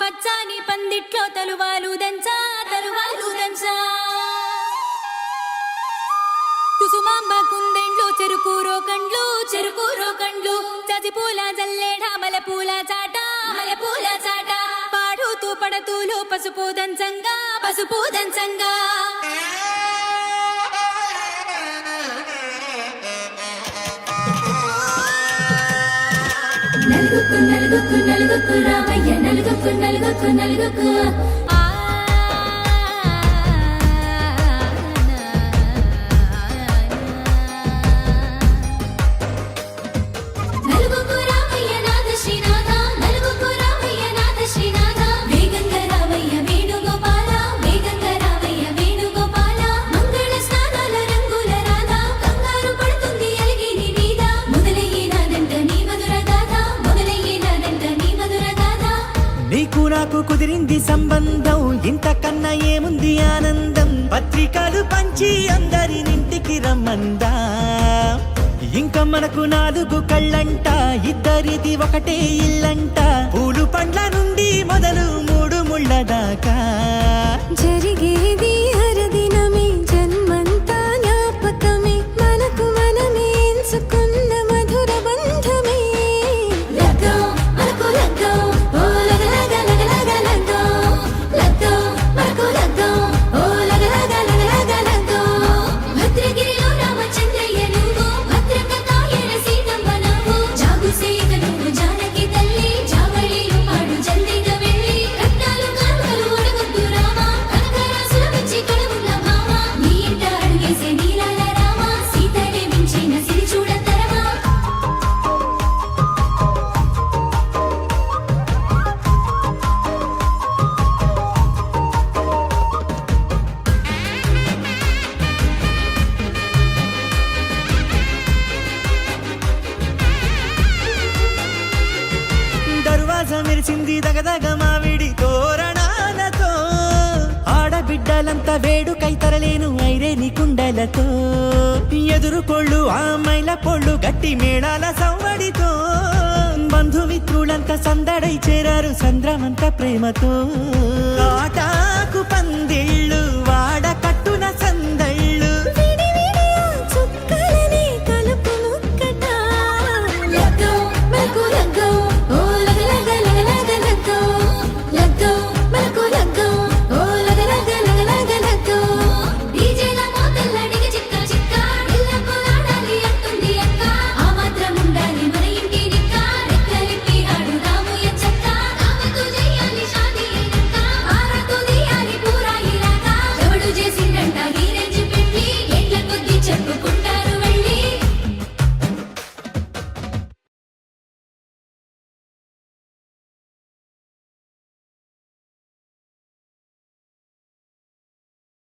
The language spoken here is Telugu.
పచ్చాని పందిట్లో తలువాలు దంచా కుసుమాంబ కుందెండ్లు చెరుకు రోకండ్లు చజిపూల జల్లేడ మలపూల చాట పాడుతూ పడతూలు పసుపు దంచంగా నలుగుకు రామయ్య నలుగుకు కుదిరింది సంబంధం ఇంతకన్నా ఏముంది ఆనందం పత్రికలు పంచి అందరినింటికి రమ్మందా ఇంకా మనకు 4 కళ్ళంట ఇద్దరిది ఒకటే ఇల్లంట పూలు పండ్ల నుండి మొదలు 3 ముళ్ళ దాకా జరిగేది హరదినమే జన్మంతా జ్ఞాపకమే మనకు మనమే ఎంచుకున్న మధుర బంధమే మెరిసింది దగదగ మావిడి తోరణాలతో ఆడబిడ్డలంతా వేడుకై తరలేను ఐరేని కుండలతో ఎదురుకోళ్ళు ఆ మైల పొళ్ళు గట్టి మేళాల సవ్వడితో బంధుమిత్రులంతా సందడై చేరారు సంద్రమంత ప్రేమతో ఆటాకు పందిళ్ళు వాడ కట్టున